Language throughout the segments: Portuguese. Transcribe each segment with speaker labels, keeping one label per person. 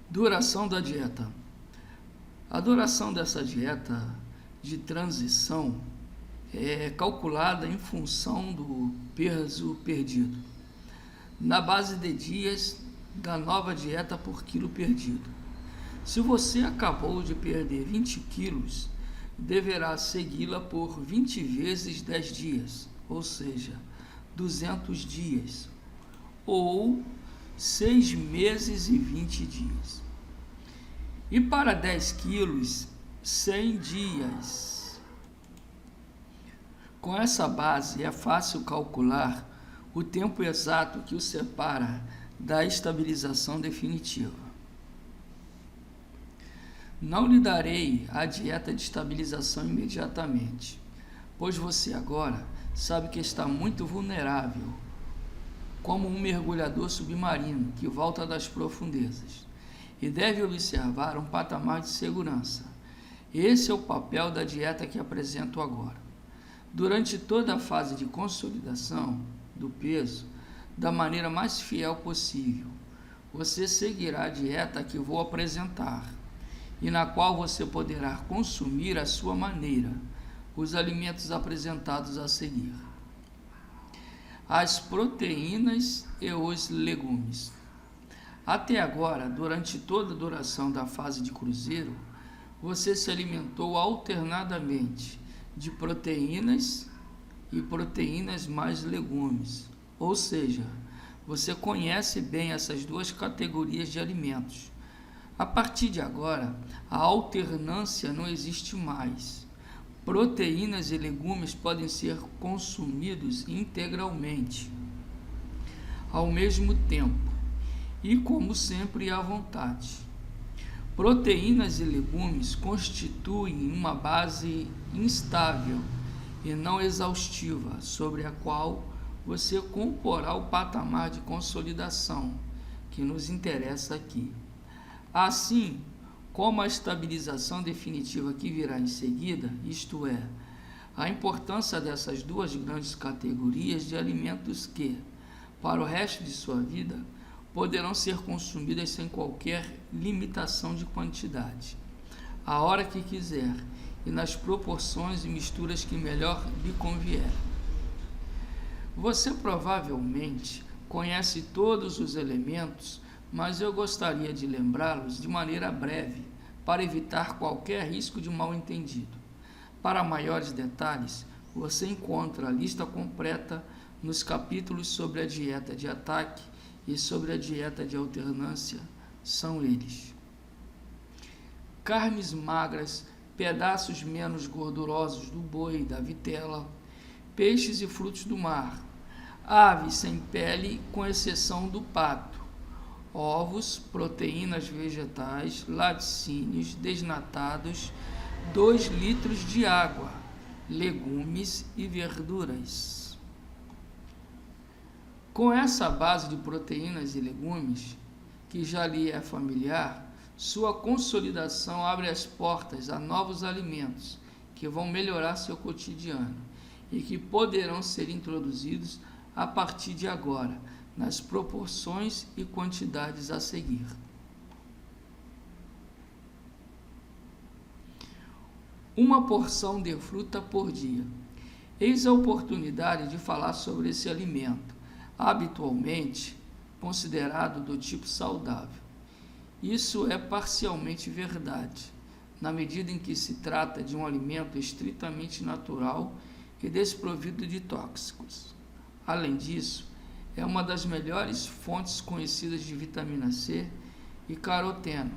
Speaker 1: Duração da dieta. A duração dessa dieta de transição é calculada em função do peso perdido, na base de dias da nova dieta por quilo perdido. Se você acabou de perder 20 quilos, deverá segui-la por 20 vezes 10 dias, ou seja, 200 dias, ou 6 meses e 20 dias. E para 10 quilos, 100 dias. Com essa base, é fácil calcular o tempo exato que o separa da estabilização definitiva. Não lhe darei a dieta de estabilização imediatamente, pois você agora sabe que está muito vulnerável, como um mergulhador submarino que volta das profundezas, e deve observar um patamar de segurança. Esse é o papel da dieta que apresento agora. Durante toda a fase de consolidação do peso, da maneira mais fiel possível, você seguirá a dieta que vou apresentar, e na qual você poderá consumir à sua maneira os alimentos apresentados a seguir: as proteínas e os legumes. Até agora, durante toda a duração da fase de cruzeiro, você se alimentou alternadamente de proteínas e proteínas mais legumes, ou seja, você conhece bem essas duas categorias de alimentos. A partir de agora, a alternância não existe mais. Proteínas e legumes podem ser consumidos integralmente, ao mesmo tempo, e como sempre à vontade. Proteínas e legumes constituem uma base instável e não exaustiva, sobre a qual você comporá o patamar de consolidação que nos interessa aqui. Assim como a estabilização definitiva que virá em seguida, isto é, a importância dessas duas grandes categorias de alimentos que, para o resto de sua vida, poderão ser consumidas sem qualquer limitação de quantidade, a hora que quiser e nas proporções e misturas que melhor lhe convier. Você provavelmente conhece todos os elementos, mas eu gostaria de lembrá-los de maneira breve, para evitar qualquer risco de mal-entendido. Para maiores detalhes, você encontra a lista completa nos capítulos sobre a dieta de ataque e sobre a dieta de alternância. São eles: carnes magras, pedaços menos gordurosos do boi e da vitela, peixes e frutos do mar, aves sem pele, com exceção do pato, ovos, proteínas vegetais, laticínios desnatados, 2 litros de água, legumes e verduras. Com essa base de proteínas e legumes, que já lhe é familiar, sua consolidação abre as portas a novos alimentos que vão melhorar seu cotidiano e que poderão ser introduzidos a partir de agora, nas proporções e quantidades a seguir. Uma porção de fruta por dia. Eis a oportunidade de falar sobre esse alimento, habitualmente considerado do tipo saudável. Isso é parcialmente verdade, na medida em que se trata de um alimento estritamente natural e desprovido de tóxicos. Além disso, é uma das melhores fontes conhecidas de vitamina C e caroteno.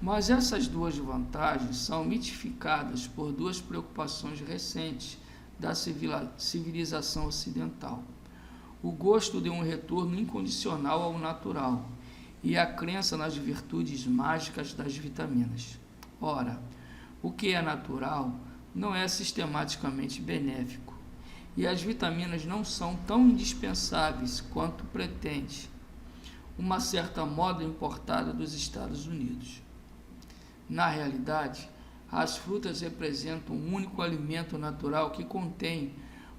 Speaker 1: Mas essas duas vantagens são mitificadas por duas preocupações recentes da civilização ocidental: o gosto de um retorno incondicional ao natural e a crença nas virtudes mágicas das vitaminas. Ora, o que é natural não é sistematicamente benéfico, e as vitaminas não são tão indispensáveis quanto pretende uma certa moda importada dos Estados Unidos. Na realidade, as frutas representam um único alimento natural que contém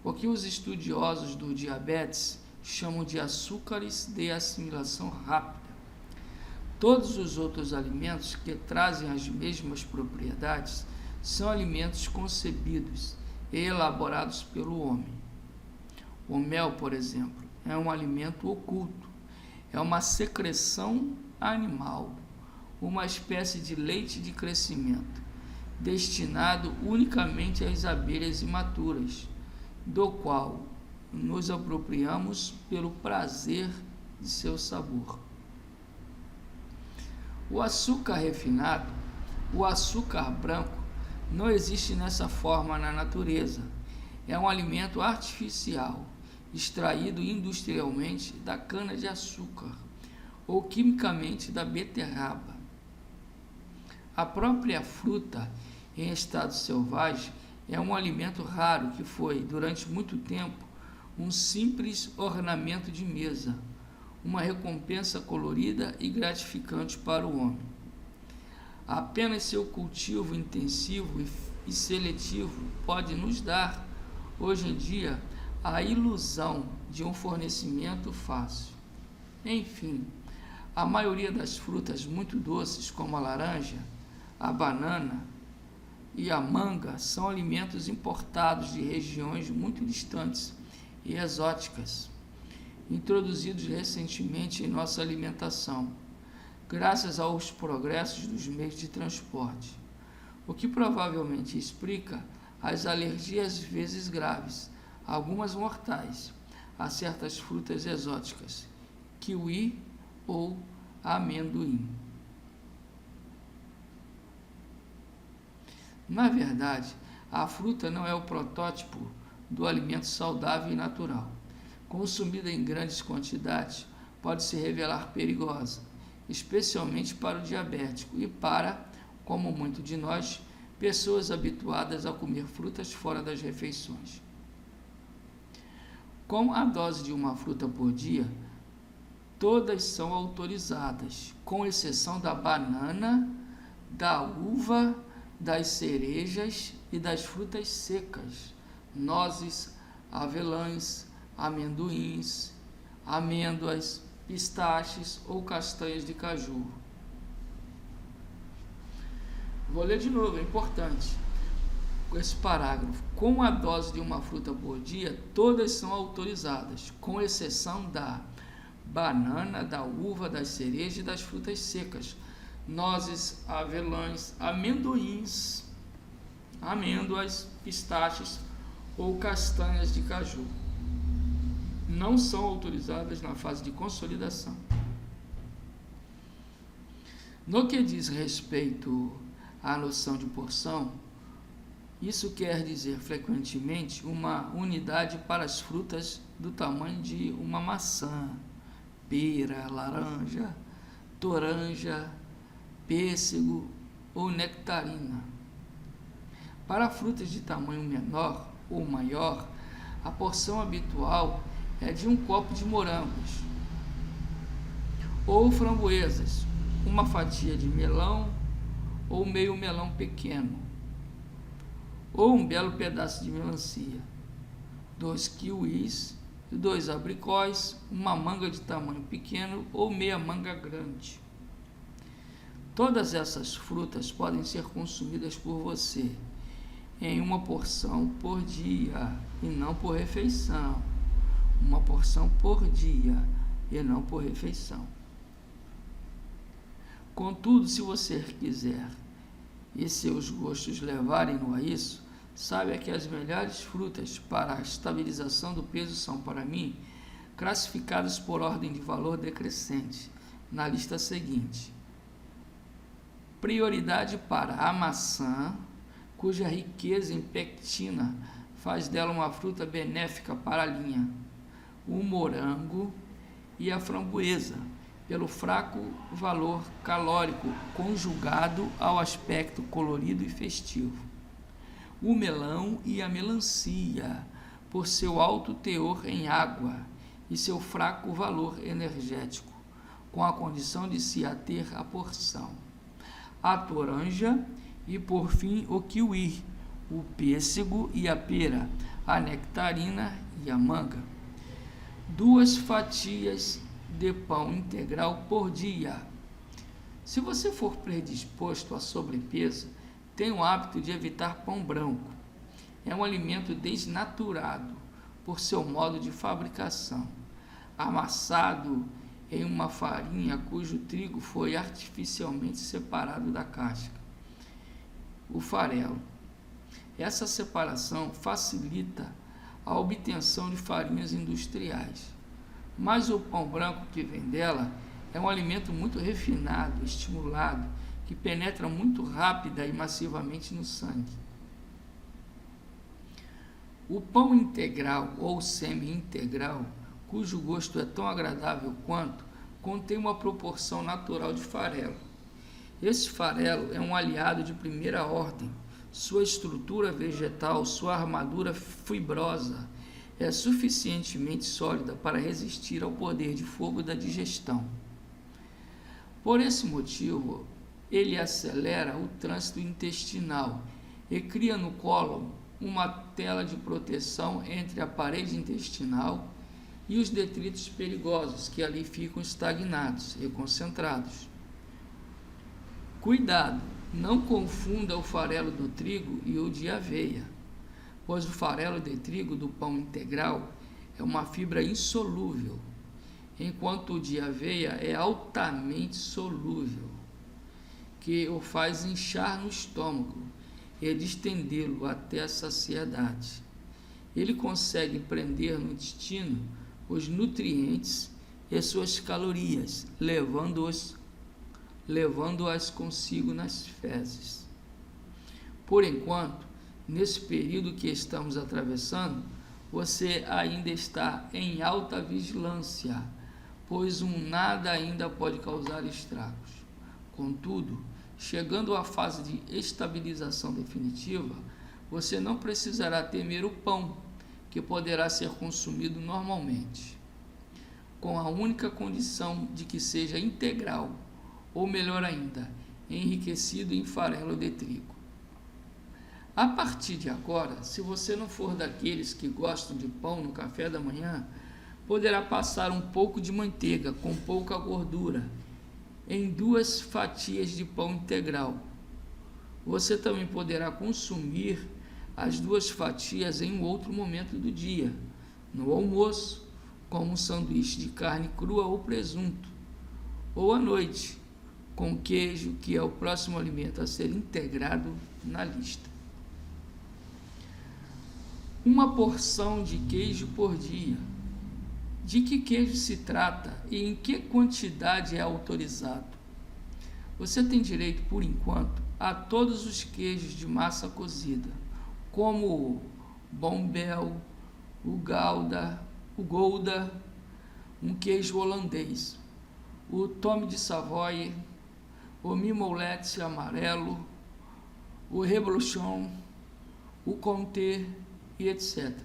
Speaker 1: o que os estudiosos do diabetes chamam de açúcares de assimilação rápida. Todos os outros alimentos que trazem as mesmas propriedades são alimentos concebidos e elaborados pelo homem. O mel, por exemplo, é um alimento oculto, é uma secreção animal, uma espécie de leite de crescimento, destinado unicamente às abelhas imaturas, do qual nos apropriamos pelo prazer de seu sabor. O açúcar refinado, o açúcar branco, não existe nessa forma na natureza. É um alimento artificial, extraído industrialmente da cana-de-açúcar ou quimicamente da beterraba. A própria fruta em estado selvagem é um alimento raro que foi, durante muito tempo, um simples ornamento de mesa, uma recompensa colorida e gratificante para o homem. Apenas seu cultivo intensivo e seletivo pode nos dar, hoje em dia, a ilusão de um fornecimento fácil. Enfim, a maioria das frutas muito doces, como a laranja, a banana e a manga, são alimentos importados de regiões muito distantes e exóticas, introduzidos recentemente em nossa alimentação, graças aos progressos dos meios de transporte, o que provavelmente explica as alergias às vezes graves, algumas mortais, a certas frutas exóticas, kiwi ou amendoim. Na verdade, a fruta não é o protótipo do alimento saudável e natural. Consumida em grandes quantidades, pode se revelar perigosa, especialmente para o diabético e para, como muitos de nós, pessoas habituadas a comer frutas fora das refeições. Com a dose de uma fruta por dia, todas são autorizadas, com exceção da banana, da uva, das cerejas e das frutas secas, nozes, avelãs, amendoins, amêndoas, pistaches ou castanhas de caju. Vou ler de novo, é importante esse parágrafo. Com a dose de uma fruta por dia, todas são autorizadas, com exceção da banana, da uva, das cerejas e das frutas secas, nozes, avelãs, amendoins, amêndoas, pistaches ou castanhas de caju. Não são autorizadas na fase de consolidação. No que diz respeito à noção de porção, isso quer dizer frequentemente uma unidade para as frutas do tamanho de uma maçã, pera, laranja, toranja, pêssego ou nectarina. Para frutas de tamanho menor ou maior, a porção habitual é de um copo de morangos ou framboesas, uma fatia de melão ou meio melão pequeno, ou um belo pedaço de melancia, 2 kiwis, 2 abricóis, uma manga de tamanho pequeno ou meia manga grande. Todas essas frutas podem ser consumidas por você em uma porção por dia e não por refeição. Uma porção por dia e não por refeição. Contudo, se você quiser e seus gostos levarem-no a isso, saiba que as melhores frutas para a estabilização do peso são, para mim, classificadas por ordem de valor decrescente, na lista seguinte. Prioridade para a maçã, cuja riqueza em pectina faz dela uma fruta benéfica para a linha, o morango e a framboesa, pelo fraco valor calórico conjugado ao aspecto colorido e festivo, o melão e a melancia, por seu alto teor em água e seu fraco valor energético, com a condição de se ater à porção, a toranja e, por fim, o kiwi, o pêssego e a pera, a nectarina e a manga. 2 fatias de pão integral por dia, Se você for predisposto à sobrepeso, tenha o hábito de evitar pão branco. É um alimento desnaturado por seu modo de fabricação, amassado em uma farinha cujo trigo foi artificialmente separado da casca. O farelo. Essa separação facilita a obtenção de farinhas industriais, mas o pão branco que vem dela é um alimento muito refinado, estimulado, que penetra muito rápida e massivamente no sangue. O pão integral ou semi-integral, cujo gosto é tão agradável quanto, contém uma proporção natural de farelo. Esse farelo é um aliado de primeira ordem. Sua estrutura vegetal, sua armadura fibrosa, é suficientemente sólida para resistir ao poder de fogo da digestão. Por esse motivo, ele acelera o trânsito intestinal e cria no cólon uma tela de proteção entre a parede intestinal e os detritos perigosos que ali ficam estagnados e concentrados. Cuidado, não confunda o farelo do trigo e o de aveia, pois o farelo de trigo do pão integral é uma fibra insolúvel, enquanto o de aveia é altamente solúvel, que o faz inchar no estômago e distendê-lo até a saciedade. Ele consegue prender no intestino os nutrientes e suas calorias, levando-as consigo nas fezes. Por enquanto, nesse período que estamos atravessando, você ainda está em alta vigilância, pois nada ainda pode causar estragos. Contudo, chegando à fase de estabilização definitiva, você não precisará temer o pão, que poderá ser consumido normalmente, com a única condição de que seja integral, ou melhor ainda, enriquecido em farelo de trigo. A partir de agora, se você não for daqueles que gostam de pão no café da manhã, poderá passar um pouco de manteiga com pouca gordura em 2 fatias de pão integral. Você também poderá consumir as 2 fatias em um outro momento do dia, no almoço, como um sanduíche de carne crua ou presunto, ou à noite, com queijo, que é o próximo alimento a ser integrado na lista. Uma porção de queijo por dia. De que queijo se trata e em que quantidade é autorizado? Você tem direito, por enquanto, a todos os queijos de massa cozida, como o Bombel, o Gouda, um queijo holandês, o Tome de Savoie, o Mimolete amarelo, o Reblochon, o Comté e etc.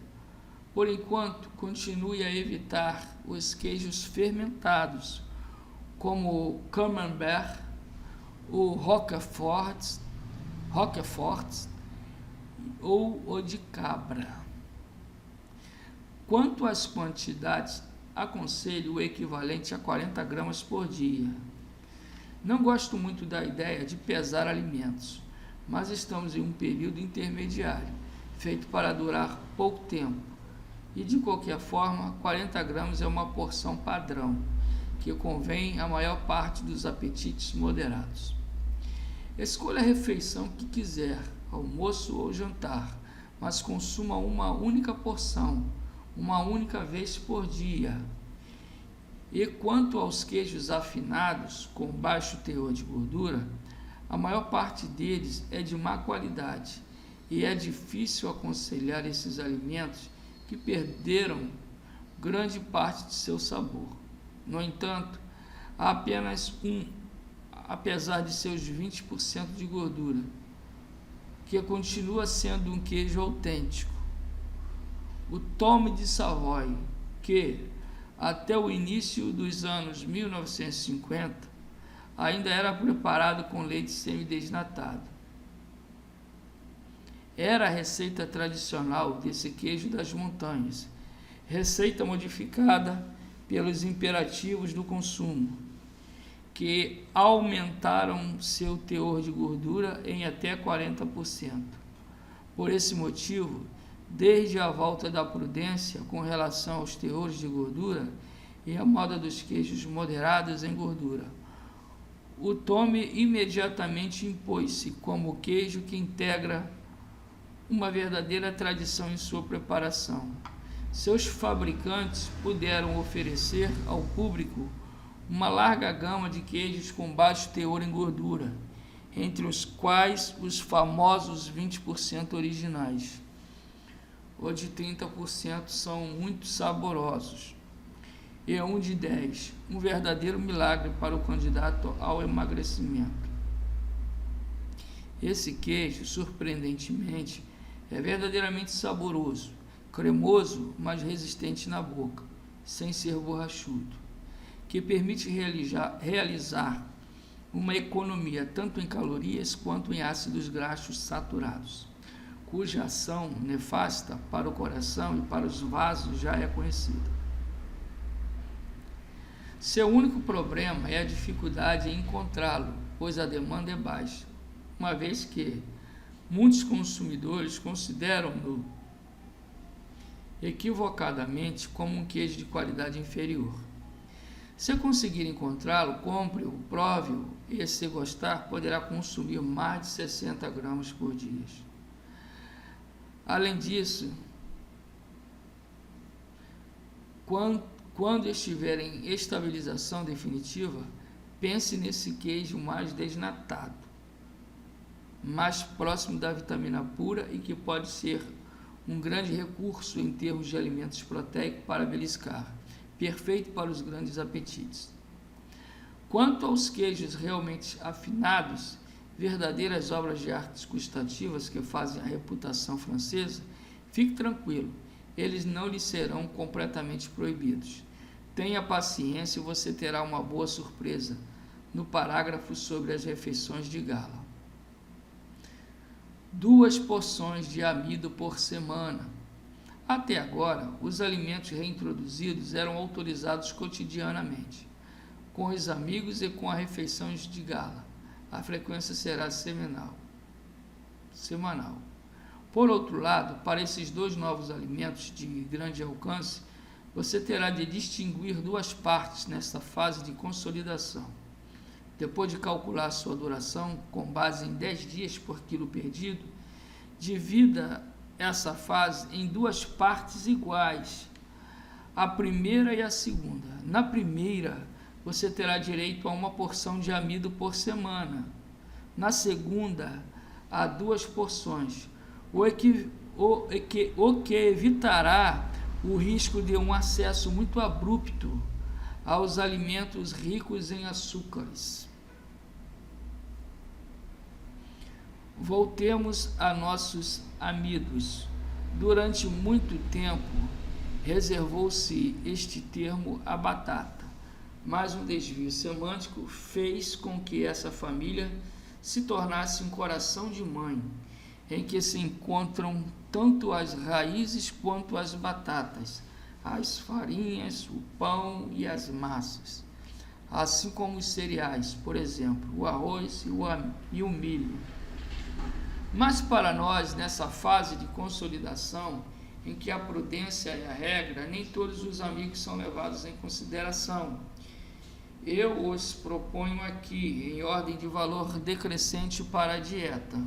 Speaker 1: Por enquanto, continue a evitar os queijos fermentados, como o Camembert, o Roquefort ou o de cabra. Quanto às quantidades, aconselho o equivalente a 40 gramas por dia. Não gosto muito da ideia de pesar alimentos, mas estamos em um período intermediário, feito para durar pouco tempo. E de qualquer forma, 40 gramas é uma porção padrão, que convém à maior parte dos apetites moderados. Escolha a refeição que quiser, almoço ou jantar, mas consuma uma única porção, uma única vez por dia. E quanto aos queijos afinados, com baixo teor de gordura, a maior parte deles é de má qualidade, e é difícil aconselhar esses alimentos que perderam grande parte de seu sabor. No entanto, há apenas apesar de seus 20% de gordura, que continua sendo um queijo autêntico. O Tome de Savoie, que até o início dos anos 1950 ainda era preparado com leite semidesnatado. Era a receita tradicional desse queijo das montanhas, receita modificada pelos imperativos do consumo, que aumentaram seu teor de gordura em até 40%. Por esse motivo, desde a volta da prudência com relação aos teores de gordura e a moda dos queijos moderados em gordura, o Tome imediatamente impôs-se como queijo que integra uma verdadeira tradição em sua preparação. Seus fabricantes puderam oferecer ao público uma larga gama de queijos com baixo teor em gordura, entre os quais os famosos 20% originais. Os de 30% são muito saborosos. E um de 10%, um verdadeiro milagre para o candidato ao emagrecimento. Esse queijo, surpreendentemente, é verdadeiramente saboroso, cremoso, mas resistente na boca, sem ser borrachudo, que permite realizar uma economia tanto em calorias quanto em ácidos graxos saturados, cuja ação nefasta para o coração e para os vasos já é conhecida. Seu único problema é a dificuldade em encontrá-lo, pois a demanda é baixa, uma vez que muitos consumidores consideram-no equivocadamente como um queijo de qualidade inferior. Se conseguir encontrá-lo, compre-o, prove-o e, se gostar, poderá consumir mais de 60 gramas por dia. Além disso, quando estiver em estabilização definitiva, pense nesse queijo mais desnatado, mais próximo da vitamina pura e que pode ser um grande recurso em termos de alimentos proteicos para beliscar, perfeito para os grandes apetites. Quanto aos queijos realmente afinados, verdadeiras obras de arte gustativas que fazem a reputação francesa, fique tranquilo, eles não lhe serão completamente proibidos. Tenha paciência e você terá uma boa surpresa no parágrafo sobre as refeições de gala. 2 porções de amido por semana. Até agora, os alimentos reintroduzidos eram autorizados cotidianamente, com os amigos e com as refeições de gala. A frequência será semanal. Por outro lado, para esses 2 novos alimentos de grande alcance, você terá de distinguir 2 partes nesta fase de consolidação. Depois de calcular sua duração com base em 10 dias por quilo perdido, divida essa fase em 2 partes iguais, a primeira e a segunda. Na primeira, você terá direito a 1 porção de amido por semana. Na segunda, a 2 porções, o que evitará o risco de um acesso muito abrupto aos alimentos ricos em açúcares. Voltemos a nossos amidos. Durante muito tempo, reservou-se este termo à batata, mas um desvio semântico fez com que essa família se tornasse um coração de mãe, em que se encontram tanto as raízes quanto as batatas, as farinhas, o pão e as massas, assim como os cereais, por exemplo, o arroz e o milho. Mas para nós, nessa fase de consolidação, em que a prudência é a regra, nem todos os amigos são levados em consideração. Eu os proponho aqui, em ordem de valor decrescente para a dieta.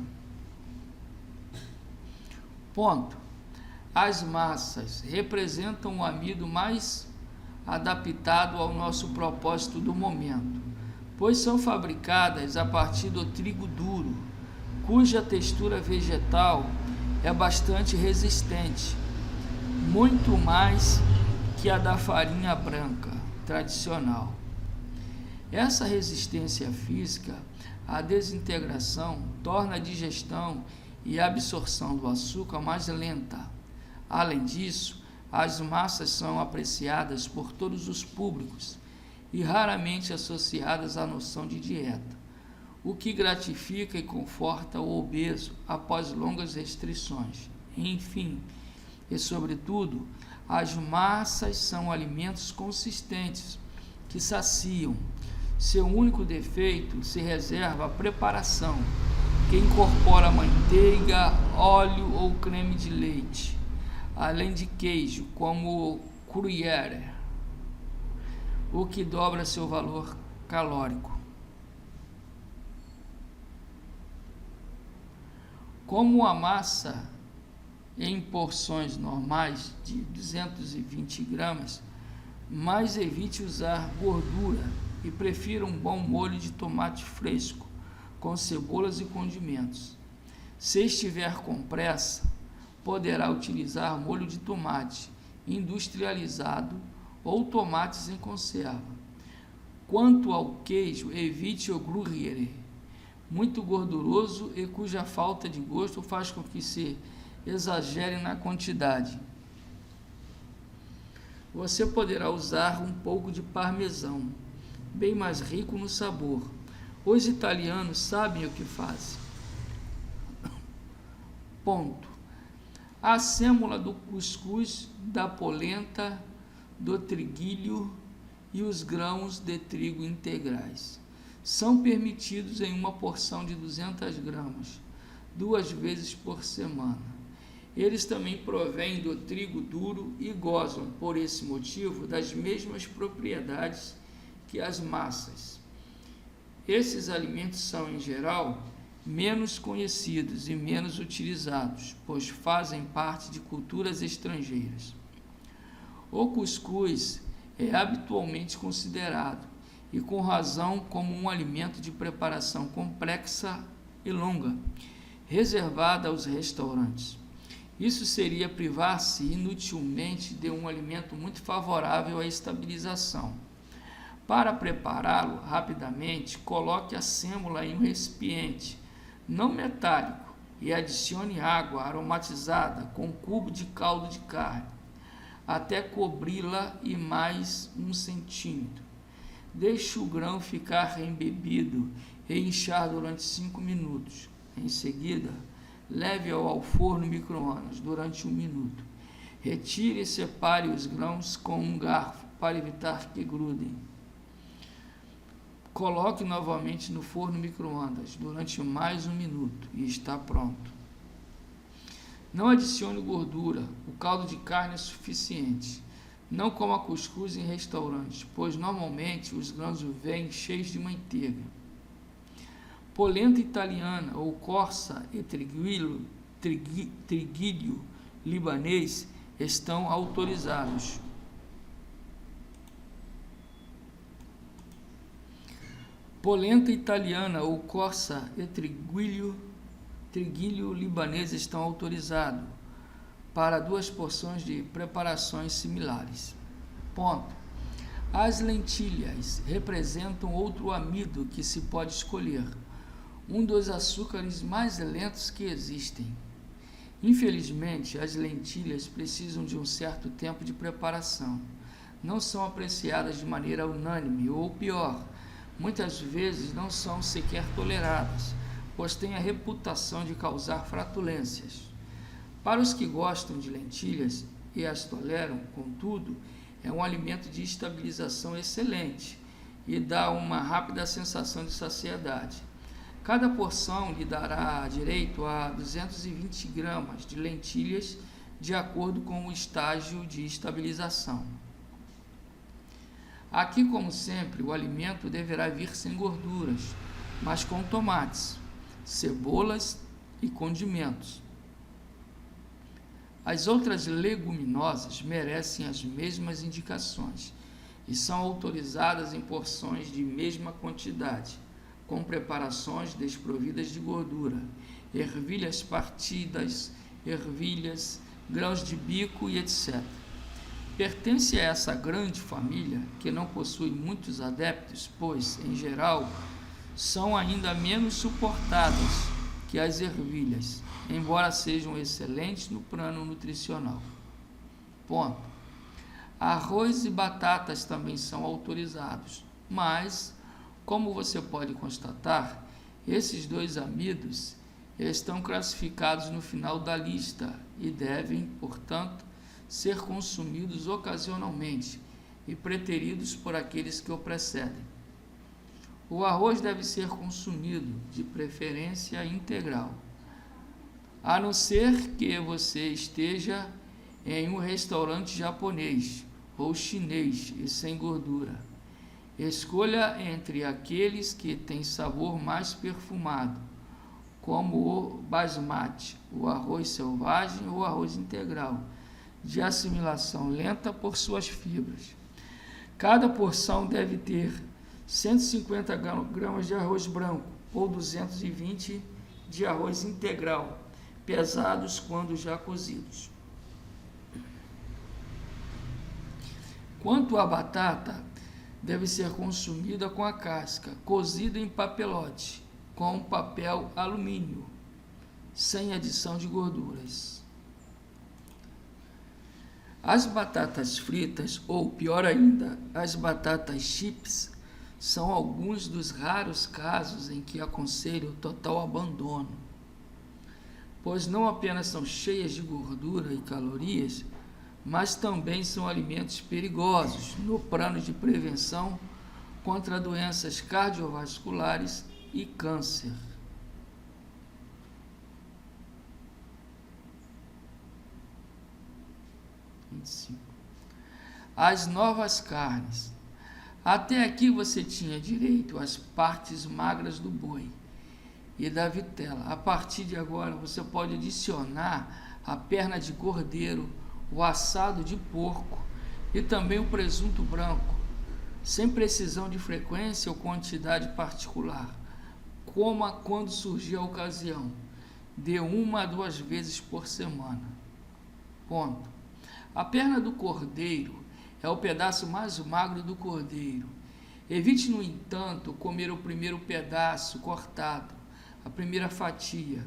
Speaker 1: Ponto. As massas representam o amido mais adaptado ao nosso propósito do momento, pois são fabricadas a partir do trigo duro, cuja textura vegetal é bastante resistente, muito mais que a da farinha branca tradicional. Essa resistência física à desintegração torna a digestão e a absorção do açúcar mais lenta. Além disso, as massas são apreciadas por todos os públicos e raramente associadas à noção de dieta, o que gratifica e conforta o obeso após longas restrições. Enfim, e sobretudo, as massas são alimentos consistentes que saciam, Seu único defeito se reserva à preparação, que incorpora manteiga, óleo ou creme de leite, além de queijo, como o gruyère, o que dobra seu valor calórico. Como a massa em porções normais de 220 gramas, mas evite usar gordura e prefira um bom molho de tomate fresco, com cebolas e condimentos. Se estiver com pressa, poderá utilizar molho de tomate industrializado ou tomates em conserva. Quanto ao queijo, evite o gruyère, muito gorduroso e cuja falta de gosto faz com que se exagere na quantidade. Você poderá usar um pouco de parmesão, bem mais rico no sabor. Os italianos sabem o que fazem. Ponto. A sêmola do cuscuz, da polenta, do triguilho e os grãos de trigo integrais são permitidos em uma porção de 200 gramas, 2 vezes por semana. Eles também provêm do trigo duro e gozam, por esse motivo, das mesmas propriedades que as massas. Esses alimentos são, em geral, menos conhecidos e menos utilizados, pois fazem parte de culturas estrangeiras. O cuscuz é habitualmente considerado, e com razão, como um alimento de preparação complexa e longa, reservada aos restaurantes. Isso seria privar-se inutilmente de um alimento muito favorável à estabilização. Para prepará-lo rapidamente, coloque a sêmola em um recipiente não metálico e adicione água aromatizada com um cubo de caldo de carne, até cobri-la e mais 1 centímetro. Deixe o grão ficar embebido e inchar durante 5 minutos. Em seguida, leve-o ao forno micro-ondas durante 1 minuto. Retire e separe os grãos com um garfo para evitar que grudem. Coloque novamente no forno micro-ondas durante mais 1 minuto e está pronto. Não adicione gordura, o caldo de carne é suficiente. Não coma cuscuz em restaurantes, pois normalmente os grãos vêm cheios de manteiga. Polenta italiana ou corsa e triguilho libanês estão autorizados. Polenta italiana ou corsa e triguilho libanês estão autorizados para 2 porções de preparações similares. Ponto. As lentilhas representam outro amido que se pode escolher, um dos açúcares mais lentos que existem. Infelizmente, as lentilhas precisam de um certo tempo de preparação. Não são apreciadas de maneira unânime, ou pior, muitas vezes não são sequer toleradas, pois têm a reputação de causar flatulências. Para os que gostam de lentilhas e as toleram, contudo, é um alimento de estabilização excelente e dá uma rápida sensação de saciedade. Cada porção lhe dará direito a 220 gramas de lentilhas, de acordo com o estágio de estabilização. Aqui, como sempre, o alimento deverá vir sem gorduras, mas com tomates, cebolas e condimentos. As outras leguminosas merecem as mesmas indicações e são autorizadas em porções de mesma quantidade, com preparações desprovidas de gordura, ervilhas partidas, ervilhas, grãos de bico e etc. Pertence a essa grande família que não possui muitos adeptos, pois, em geral, são ainda menos suportadas que as ervilhas, embora sejam excelentes no plano nutricional. Ponto. Arroz e batatas também são autorizados, mas, como você pode constatar, esses 2 amidos estão classificados no final da lista e devem, portanto, ser consumidos ocasionalmente e preteridos por aqueles que o precedem. O arroz deve ser consumido, de preferência integral, a não ser que você esteja em um restaurante japonês ou chinês e sem gordura. Escolha entre aqueles que têm sabor mais perfumado, como o basmati, o arroz selvagem ou arroz integral, de assimilação lenta por suas fibras. Cada porção deve ter 150 gramas de arroz branco ou 220 de arroz integral, pesados quando já cozidos. Quanto à batata, deve ser consumida com a casca, cozida em papelote, com papel alumínio, sem adição de gorduras. As batatas fritas, ou pior ainda, as batatas chips, são alguns dos raros casos em que aconselho o total abandono, pois não apenas são cheias de gordura e calorias, mas também são alimentos perigosos no plano de prevenção contra doenças cardiovasculares e câncer. As novas carnes. Até aqui você tinha direito às partes magras do boi e da vitela. A partir de agora você pode adicionar a perna de cordeiro, o assado de porco e também o presunto branco, sem precisão de frequência ou quantidade particular. Coma quando surgir a ocasião, de 1 a 2 vezes por semana. Ponto. A perna do cordeiro é o pedaço mais magro do cordeiro. Evite, no entanto, comer o primeiro pedaço cortado, a primeira fatia.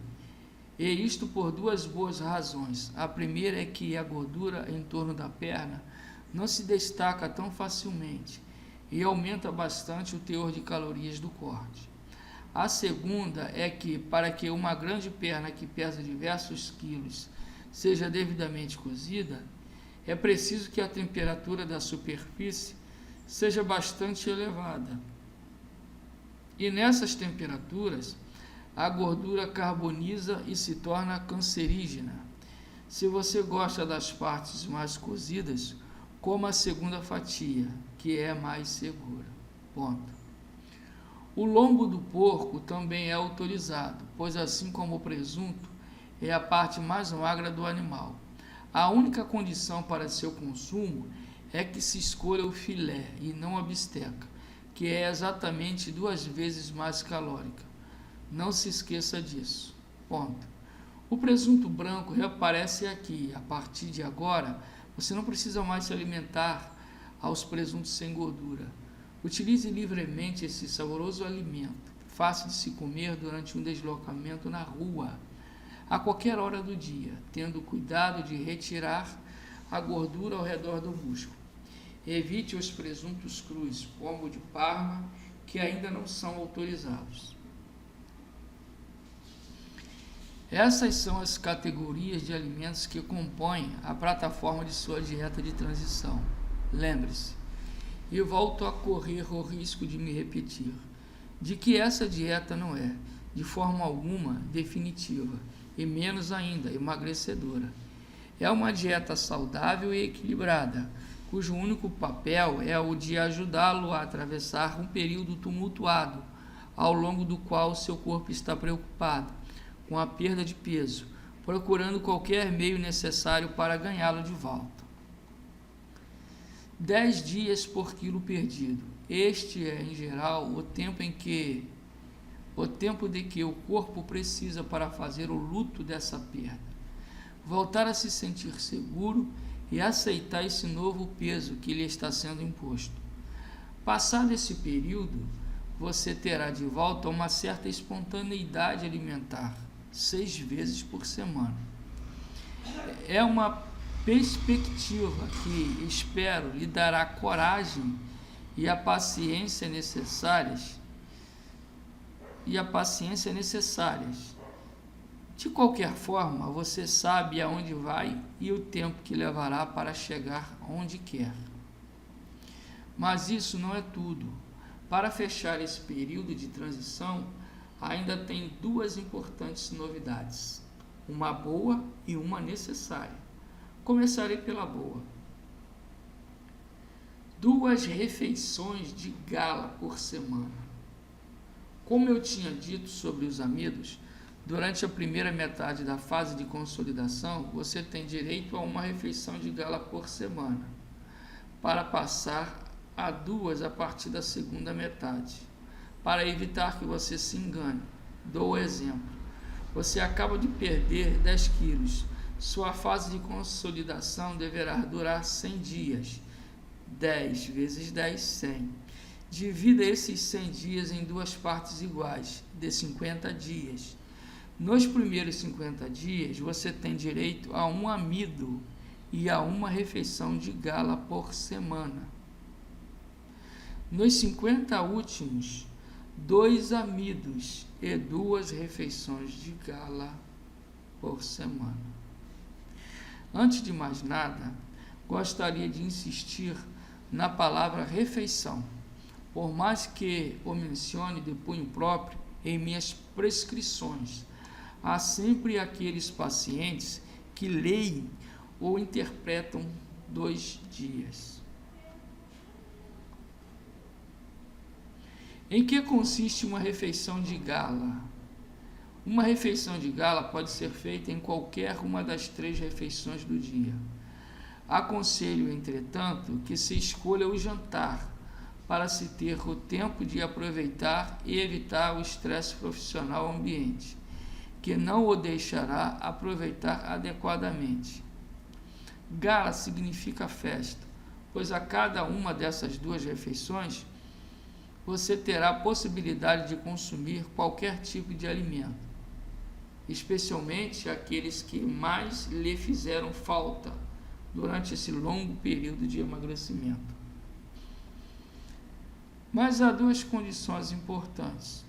Speaker 1: E isto por 2 boas razões. A primeira é que a gordura em torno da perna não se destaca tão facilmente e aumenta bastante o teor de calorias do corte. A segunda é que, para que uma grande perna que pesa diversos quilos seja devidamente cozida, é preciso que a temperatura da superfície seja bastante elevada. E nessas temperaturas, a gordura carboniza e se torna cancerígena. Se você gosta das partes mais cozidas, coma a segunda fatia, que é mais segura. Ponto. O lombo do porco também é autorizado, pois assim como o presunto, é a parte mais magra do animal. A única condição para seu consumo é que se escolha o filé e não a bisteca, que é exatamente 2 vezes mais calórica. Não se esqueça disso. Ponto. O presunto branco reaparece aqui. A partir de agora, você não precisa mais se alimentar aos presuntos sem gordura. Utilize livremente esse saboroso alimento, fácil de se comer durante um deslocamento na rua, a qualquer hora do dia, tendo cuidado de retirar a gordura ao redor do músculo. Evite os presuntos crus, como o de Parma, que ainda não são autorizados. Essas são as categorias de alimentos que compõem a plataforma de sua dieta de transição. Lembre-se, e volto a correr o risco de me repetir, de que essa dieta não é, de forma alguma, definitiva, e menos ainda, emagrecedora. É uma dieta saudável e equilibrada, cujo único papel é o de ajudá-lo a atravessar um período tumultuado, ao longo do qual seu corpo está preocupado com a perda de peso, procurando qualquer meio necessário para ganhá-lo de volta. 10 dias por quilo perdido. Este é, em geral, o tempo de que o corpo precisa para fazer o luto dessa perda, voltar a se sentir seguro e aceitar esse novo peso que lhe está sendo imposto. Passado esse período, você terá de volta uma certa espontaneidade alimentar, 6 vezes por semana. É uma perspectiva que, espero, lhe dará coragem e a paciência necessárias. De qualquer forma, você sabe aonde vai e o tempo que levará para chegar onde quer. Mas isso não é tudo. Para fechar esse período de transição, ainda tem duas importantes novidades, uma boa e uma necessária. Começarei pela boa. 2 refeições de gala por semana. Como eu tinha dito sobre os amidos, durante a primeira metade da fase de consolidação, você tem direito a uma refeição de gala por semana, para passar a 2 a partir da segunda metade. Para evitar que você se engane, dou o exemplo. Você acaba de perder 10 quilos. Sua fase de consolidação deverá durar 100 dias. 10 vezes 10, 100. Divida esses 100 dias em 2 partes iguais, de 50 dias. Nos primeiros 50 dias, você tem direito a um amido e a uma refeição de gala por semana. Nos 50 últimos, 2 amidos e 2 refeições de gala por semana. Antes de mais nada, gostaria de insistir na palavra refeição, por mais que o mencione de punho próprio em minhas prescrições. Há sempre aqueles pacientes que leem ou interpretam 2 dias. Em que consiste uma refeição de gala? Uma refeição de gala pode ser feita em qualquer uma das 3 refeições do dia. Aconselho, entretanto, que se escolha o jantar, para se ter o tempo de aproveitar e evitar o estresse profissional ambiente, que não o deixará aproveitar adequadamente. Gala significa festa, pois a cada uma dessas 2 refeições, você terá a possibilidade de consumir qualquer tipo de alimento, especialmente aqueles que mais lhe fizeram falta durante esse longo período de emagrecimento. Mas há 2 condições importantes: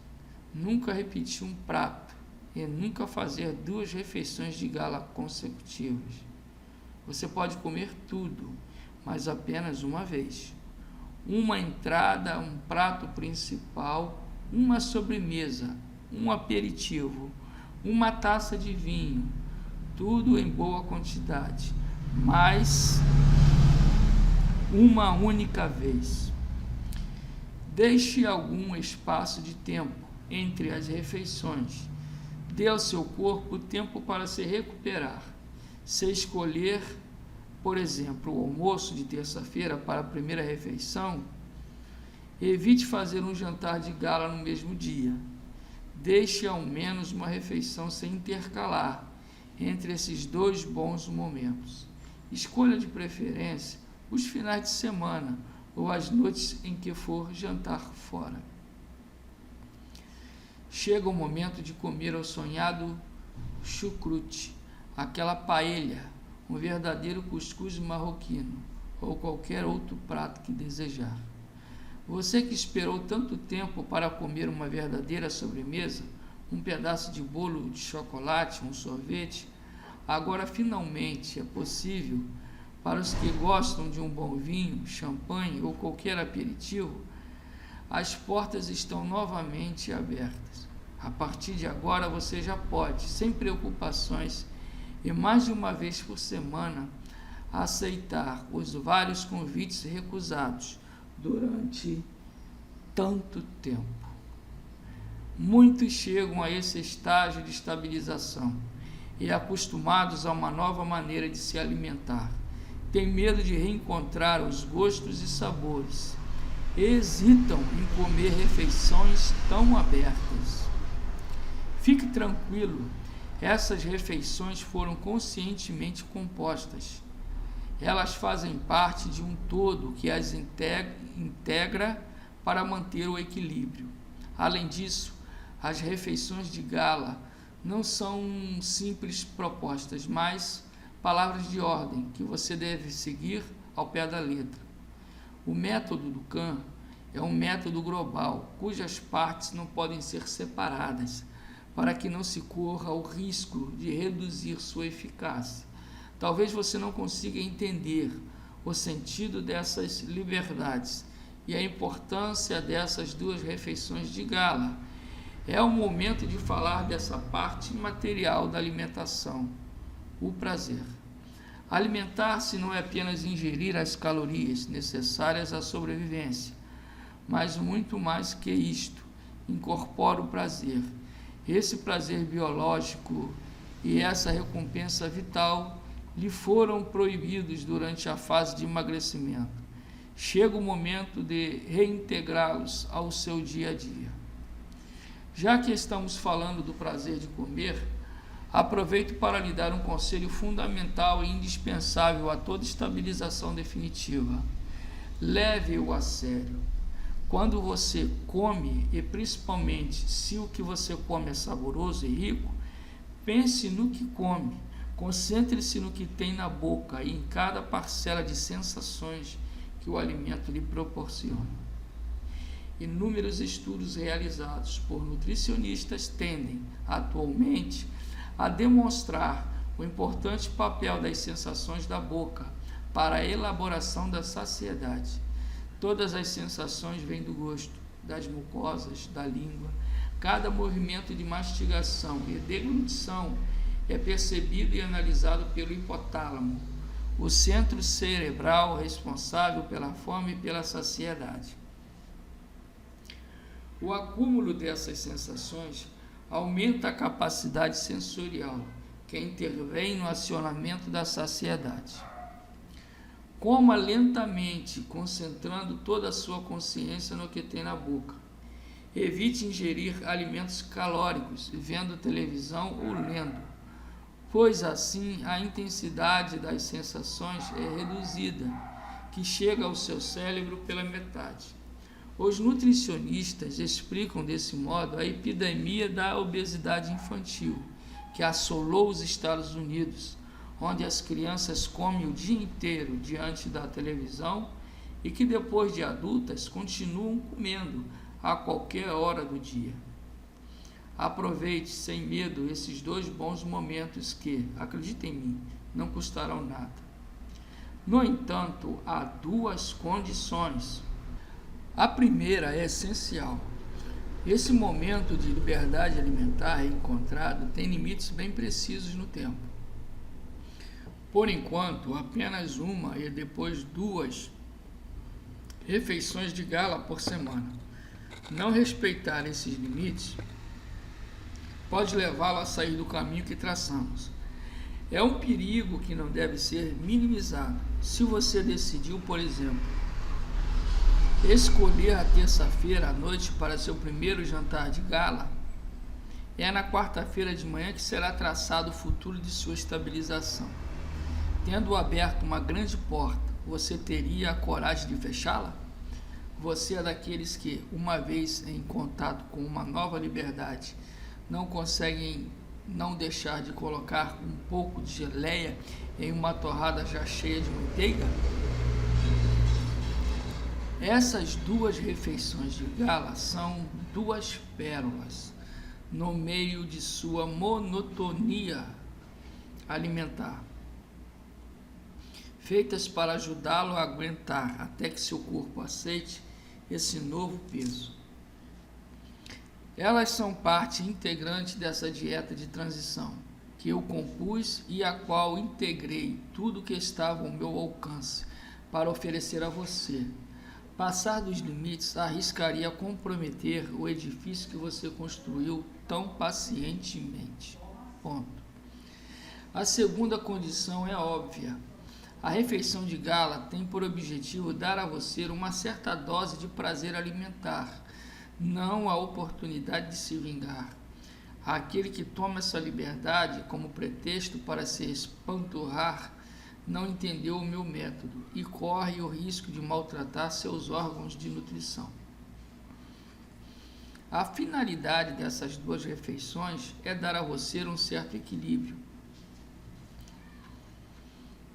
Speaker 1: nunca repetir um prato e nunca fazer 2 refeições de gala consecutivas. Você pode comer tudo, mas apenas uma vez. Uma entrada, um prato principal, uma sobremesa, um aperitivo, uma taça de vinho, tudo em boa quantidade, mas uma única vez. Deixe algum espaço de tempo entre as refeições. Dê ao seu corpo tempo para se recuperar. Se escolher, por exemplo, o almoço de terça-feira para a primeira refeição, evite fazer um jantar de gala no mesmo dia. Deixe ao menos uma refeição se intercalar entre esses 2 bons momentos. Escolha de preferência os finais de semana ou as noites em que for jantar fora. Chega o momento de comer o sonhado chucrute, aquela paella, um verdadeiro cuscuz marroquino ou qualquer outro prato que desejar. Você que esperou tanto tempo para comer uma verdadeira sobremesa, um pedaço de bolo de chocolate, um sorvete, agora finalmente é possível. Para os que gostam de um bom vinho, champanhe ou qualquer aperitivo, as portas estão novamente abertas. A partir de agora você já pode, sem preocupações e mais de uma vez por semana, aceitar os vários convites recusados durante tanto tempo. Muitos chegam a esse estágio de estabilização e, acostumados a uma nova maneira de se alimentar, têm medo de reencontrar os gostos e sabores, e hesitam em comer refeições tão abertas. Fique tranquilo, essas refeições foram conscientemente compostas. Elas fazem parte de um todo que as integra para manter o equilíbrio. Além disso, as refeições de gala não são simples propostas, mas palavras de ordem que você deve seguir ao pé da letra. O método do Kahn é um método global, cujas partes não podem ser separadas, para que não se corra o risco de reduzir sua eficácia. Talvez você não consiga entender o sentido dessas liberdades e a importância dessas duas refeições de gala. É o momento de falar dessa parte material da alimentação, o prazer. Alimentar-se não é apenas ingerir as calorias necessárias à sobrevivência, mas muito mais que isto, incorpora o prazer. Esse prazer biológico e essa recompensa vital lhe foram proibidos durante a fase de emagrecimento. Chega o momento de reintegrá-los ao seu dia a dia. Já que estamos falando do prazer de comer, aproveito para lhe dar um conselho fundamental e indispensável a toda estabilização definitiva. Leve-o a sério. Quando você come, e principalmente se o que você come é saboroso e rico, pense no que come, concentre-se no que tem na boca e em cada parcela de sensações que o alimento lhe proporciona. Inúmeros estudos realizados por nutricionistas tendem, atualmente, a demonstrar o importante papel das sensações da boca para a elaboração da saciedade. Todas as sensações vêm do gosto, das mucosas, da língua. Cada movimento de mastigação e deglutição é percebido e analisado pelo hipotálamo, o centro cerebral responsável pela fome e pela saciedade. O acúmulo dessas sensações aumenta a capacidade sensorial, que intervém no acionamento da saciedade. Coma lentamente, concentrando toda a sua consciência no que tem na boca. Evite ingerir alimentos calóricos, vendo televisão ou lendo, pois assim a intensidade das sensações é reduzida, que chega ao seu cérebro pela metade. Os nutricionistas explicam desse modo a epidemia da obesidade infantil, que assolou os Estados Unidos, onde as crianças comem o dia inteiro diante da televisão e que depois de adultas continuam comendo a qualquer hora do dia. Aproveite sem medo esses 2 bons momentos que, acredite em mim, não custarão nada. No entanto, há 2 condições. A primeira é essencial. Esse momento de liberdade alimentar encontrado tem limites bem precisos no tempo. Por enquanto, apenas 1 e depois 2 refeições de gala por semana. Não respeitar esses limites pode levá-lo a sair do caminho que traçamos. É um perigo que não deve ser minimizado. Se você decidiu, por exemplo, escolher a terça-feira à noite para seu primeiro jantar de gala, é na quarta-feira de manhã que será traçado o futuro de sua estabilização. Tendo aberto uma grande porta, você teria a coragem de fechá-la? Você é daqueles que, uma vez em contato com uma nova liberdade, não conseguem não deixar de colocar um pouco de geleia em uma torrada já cheia de manteiga? Essas 2 refeições de gala são 2 pérolas no meio de sua monotonia alimentar, feitas para ajudá-lo a aguentar até que seu corpo aceite esse novo peso. Elas são parte integrante dessa dieta de transição que eu compus e a qual integrei tudo que estava ao meu alcance para oferecer a você. Passar dos limites arriscaria comprometer o edifício que você construiu tão pacientemente. Ponto. A segunda condição é óbvia. A refeição de gala tem por objetivo dar a você uma certa dose de prazer alimentar, não a oportunidade de se vingar. Aquele que toma essa liberdade como pretexto para se espanturrar não entendeu o meu método e corre o risco de maltratar seus órgãos de nutrição. A finalidade dessas 2 refeições é dar a você um certo equilíbrio.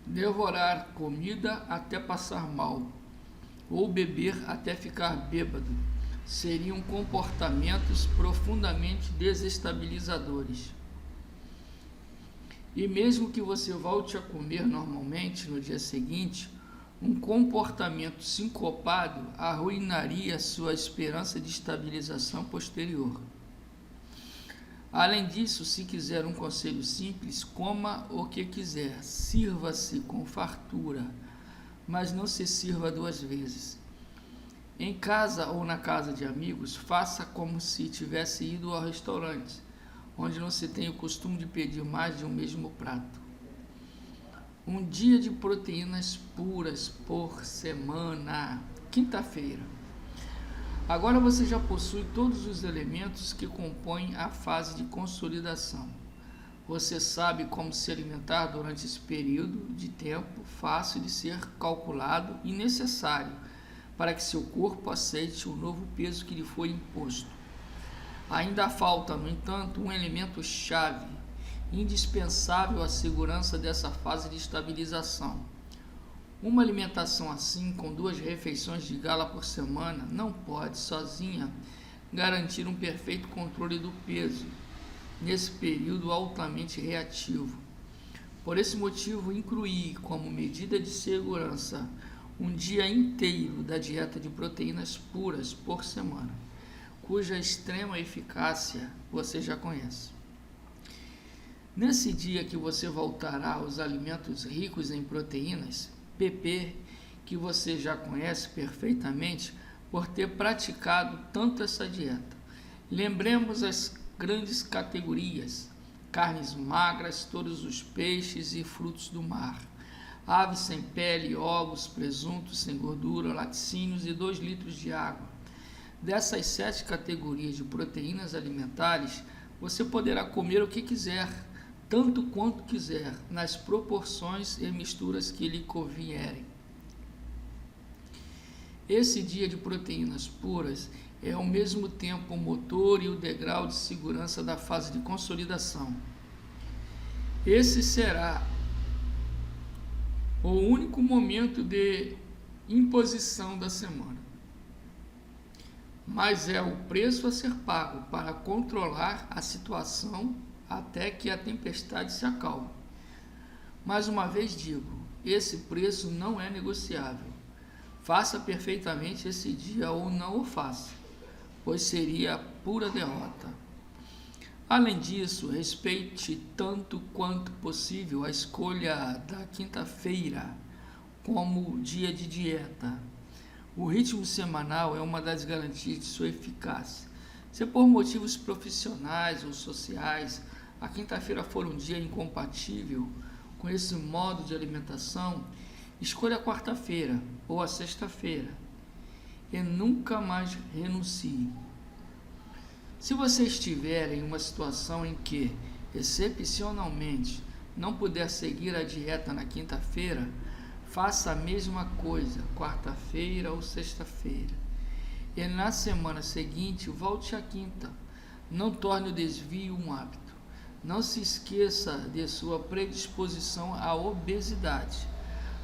Speaker 1: Devorar comida até passar mal ou beber até ficar bêbado seriam comportamentos profundamente desestabilizadores. E mesmo que você volte a comer normalmente no dia seguinte, Um comportamento sincopado arruinaria sua esperança de estabilização posterior. Além disso, se quiser um conselho simples, coma o que quiser, sirva-se com fartura, mas não se sirva duas vezes. Em casa ou na casa de amigos, faça como se tivesse ido ao restaurante, onde não se tem o costume de pedir mais de um mesmo prato. Um dia de proteínas puras por semana, quinta-feira. Agora você já possui todos os elementos que compõem a fase de consolidação. Você sabe como se alimentar durante esse período de tempo fácil de ser calculado e necessário para que seu corpo aceite o novo peso que lhe foi imposto. Ainda falta, no entanto, um elemento chave, indispensável à segurança dessa fase de estabilização. Uma alimentação assim, com 2 refeições de gala por semana, não pode, sozinha, garantir um perfeito controle do peso, nesse período altamente reativo. Por esse motivo, incluir como medida de segurança um dia inteiro da dieta de proteínas puras por semana, cuja extrema eficácia você já conhece. Nesse dia que você voltará aos alimentos ricos em proteínas, PP, que você já conhece perfeitamente por ter praticado tanto essa dieta. Lembremos as grandes categorias: carnes magras, todos os peixes e frutos do mar, aves sem pele, ovos, presuntos sem gordura, laticínios e 2 litros de água. Dessas 7 categorias de proteínas alimentares, você poderá comer o que quiser, tanto quanto quiser, nas proporções e misturas que lhe convierem. Esse dia de proteínas puras é ao mesmo tempo o motor e o degrau de segurança da fase de consolidação. Esse será o único momento de imposição da semana, mas é o preço a ser pago para controlar a situação até que a tempestade se acalme. Mais uma vez digo, esse preço não é negociável. Faça perfeitamente esse dia ou não o faça, pois seria pura derrota. Além disso, respeite tanto quanto possível a escolha da quinta-feira como dia de dieta. O ritmo semanal é uma das garantias de sua eficácia. Se por motivos profissionais ou sociais, a quinta-feira for um dia incompatível com esse modo de alimentação, escolha a quarta-feira ou a sexta-feira e nunca mais renuncie. Se você estiver em uma situação em que, excepcionalmente, não puder seguir a dieta na quinta-feira, faça a mesma coisa quarta-feira ou sexta-feira. E na semana seguinte, volte à quinta. Não torne o desvio um hábito. Não se esqueça de sua predisposição à obesidade.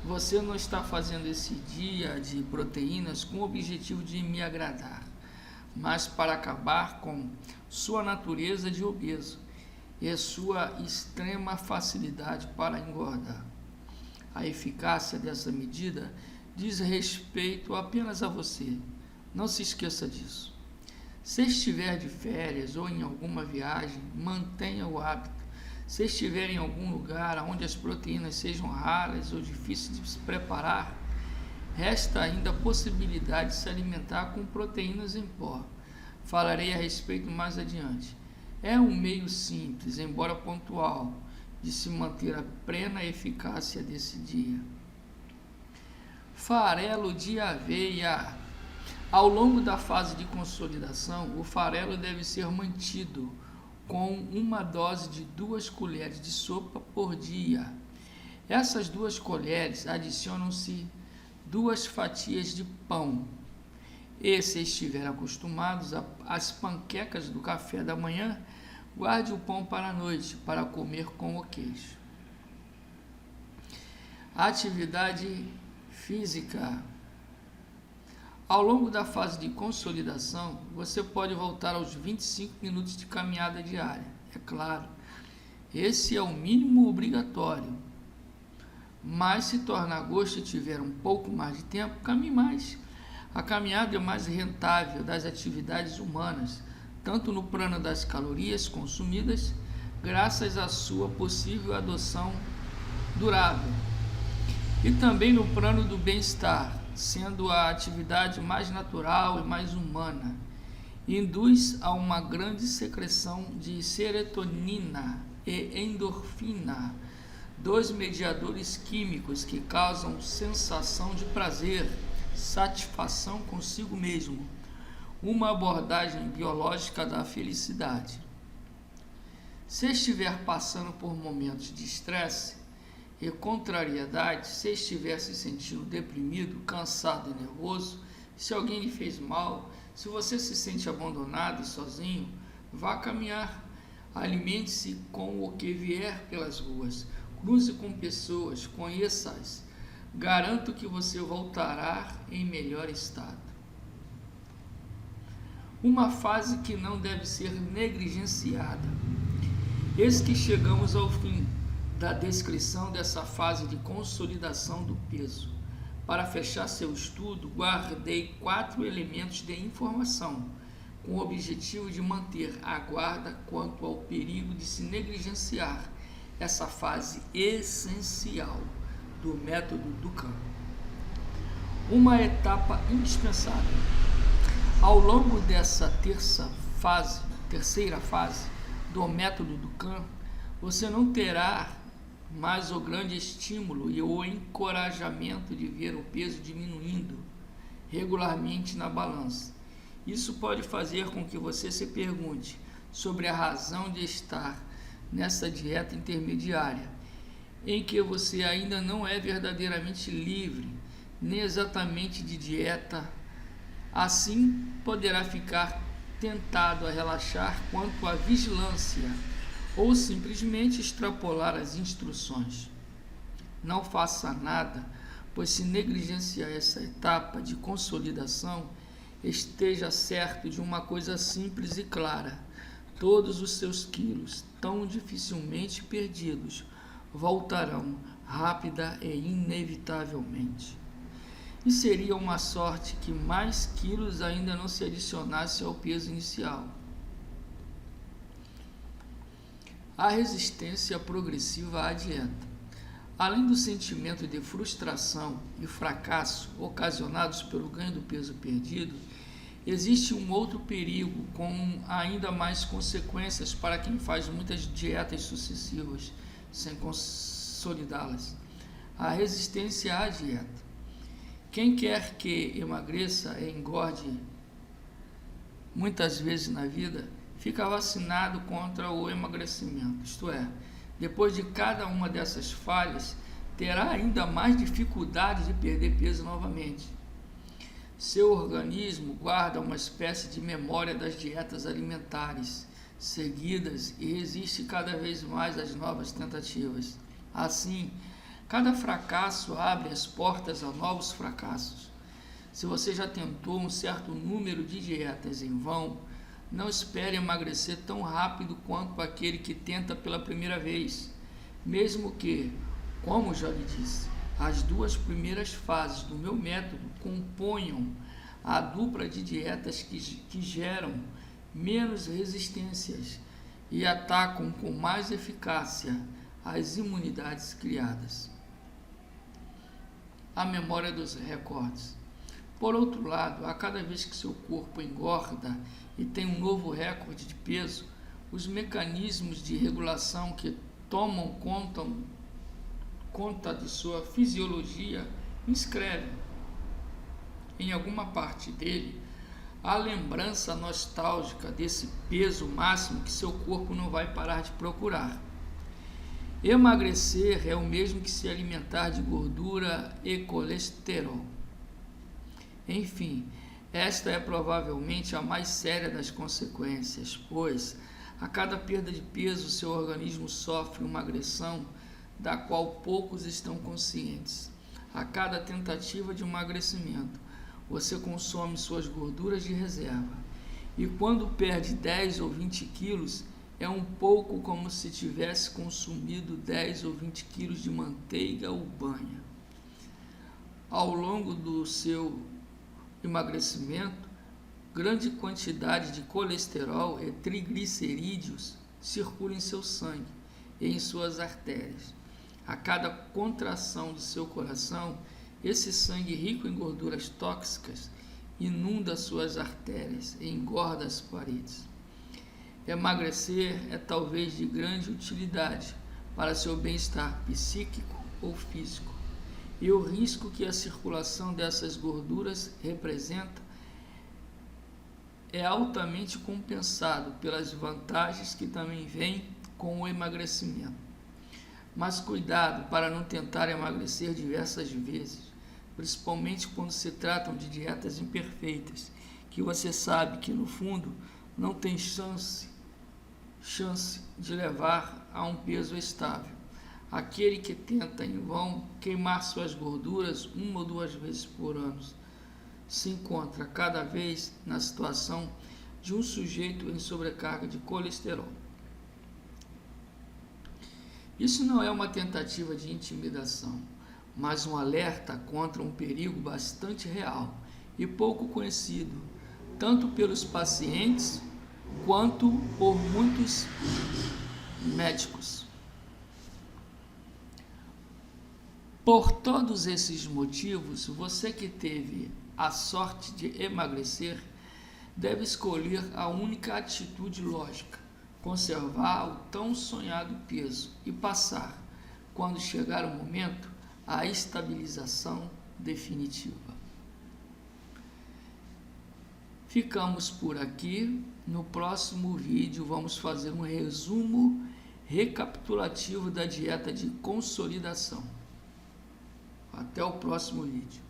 Speaker 1: Você não está fazendo esse dia de proteínas com o objetivo de me agradar, mas para acabar com sua natureza de obeso e sua extrema facilidade para engordar. A eficácia dessa medida diz respeito apenas a você. Não se esqueça disso. Se estiver de férias ou em alguma viagem, mantenha o hábito. Se estiver em algum lugar onde as proteínas sejam raras ou difíceis de se preparar, resta ainda a possibilidade de se alimentar com proteínas em pó. Falarei a respeito mais adiante. É um meio simples, embora pontual, de se manter a plena eficácia desse dia. Farelo de aveia. Ao longo da fase de consolidação, o farelo deve ser mantido com uma dose de 2 colheres de sopa por dia. Essas 2 colheres adicionam-se 2 fatias de pão. E se estiver acostumados às panquecas do café da manhã, guarde o pão para a noite, para comer com o queijo. Atividade física. Ao longo da fase de consolidação, você pode voltar aos 25 minutos de caminhada diária. É claro, esse é o mínimo obrigatório. Mas se torna agosto e tiver um pouco mais de tempo, caminhe mais. A caminhada é mais rentável das atividades humanas, tanto no plano das calorias consumidas, graças à sua possível adoção durável, e também no plano do bem-estar, sendo a atividade mais natural e mais humana. Induz a uma grande secreção de serotonina e endorfina, dois mediadores químicos que causam sensação de prazer, satisfação consigo mesmo, uma abordagem biológica da felicidade. Se estiver passando por momentos de estresse e contrariedade, se estiver se sentindo deprimido, cansado e nervoso, se alguém lhe fez mal, se você se sente abandonado e sozinho, vá caminhar. Alimente-se com o que vier pelas ruas, cruze com pessoas, conheça-as. Garanto que você voltará em melhor estado. Uma fase que não deve ser negligenciada. Eis que chegamos ao fim da descrição dessa fase de consolidação do peso. Para fechar seu estudo, guardei 4 elementos de informação, com o objetivo de manter a guarda quanto ao perigo de se negligenciar essa fase essencial do método Dukan. Uma etapa indispensável. Ao longo dessa terceira fase do método Dukan, você não terá mais o grande estímulo e o encorajamento de ver o peso diminuindo regularmente na balança. Isso pode fazer com que você se pergunte sobre a razão de estar nessa dieta intermediária, em que você ainda não é verdadeiramente livre, nem exatamente de dieta. Assim, poderá ficar tentado a relaxar quanto à vigilância ou simplesmente extrapolar as instruções. Não faça nada, pois se negligenciar essa etapa de consolidação, esteja certo de uma coisa simples e clara: todos os seus quilos, tão dificilmente perdidos, voltarão rápida e inevitavelmente. E seria uma sorte que mais quilos ainda não se adicionassem ao peso inicial. A resistência progressiva à dieta. Além do sentimento de frustração e fracasso ocasionados pelo ganho do peso perdido, existe um outro perigo com ainda mais consequências para quem faz muitas dietas sucessivas sem consolidá-las: a resistência à dieta. Quem quer que emagreça e engorde muitas vezes na vida, fica vacinado contra o emagrecimento, isto é, depois de cada uma dessas falhas, terá ainda mais dificuldade de perder peso novamente. Seu organismo guarda uma espécie de memória das dietas alimentares seguidas e resiste cada vez mais às novas tentativas. Assim, cada fracasso abre as portas a novos fracassos. Se você já tentou um certo número de dietas em vão, não espere emagrecer tão rápido quanto aquele que tenta pela primeira vez, mesmo que, como já lhe disse, as 2 primeiras fases do meu método componham a dupla de dietas que geram menos resistências e atacam com mais eficácia as imunidades criadas. A memória dos recordes. Por outro lado, a cada vez que seu corpo engorda e tem um novo recorde de peso, os mecanismos de regulação que tomam conta de sua fisiologia inscrevem em alguma parte dele a lembrança nostálgica desse peso máximo que seu corpo não vai parar de procurar. Emagrecer é o mesmo que se alimentar de gordura e colesterol. Enfim, esta é provavelmente a mais séria das consequências, pois a cada perda de peso seu organismo sofre uma agressão da qual poucos estão conscientes. A cada tentativa de emagrecimento, você consome suas gorduras de reserva, e quando perde 10 ou 20 quilos, é um pouco como se tivesse consumido 10 ou 20 quilos de manteiga ou banha. Ao longo do seu emagrecimento, grande quantidade de colesterol e triglicerídeos circula em seu sangue e em suas artérias. A cada contração de seu coração, esse sangue rico em gorduras tóxicas inunda suas artérias e engorda as paredes. Emagrecer é talvez de grande utilidade para seu bem-estar psíquico ou físico, e o risco que a circulação dessas gorduras representa é altamente compensado pelas vantagens que também vêm com o emagrecimento. Mas cuidado para não tentar emagrecer diversas vezes, principalmente quando se tratam de dietas imperfeitas, que você sabe que no fundo não tem chance de levar a um peso estável. Aquele que tenta em vão queimar suas gorduras 1 ou 2 vezes por ano se encontra cada vez na situação de um sujeito em sobrecarga de colesterol. Isso não é uma tentativa de intimidação, mas um alerta contra um perigo bastante real e pouco conhecido, tanto pelos pacientes quanto por muitos médicos. Por todos esses motivos, você que teve a sorte de emagrecer deve escolher a única atitude lógica: conservar o tão sonhado peso e passar, quando chegar o momento, a estabilização definitiva. Ficamos por aqui. No próximo vídeo vamos fazer um resumo recapitulativo da dieta de consolidação. Até o próximo vídeo.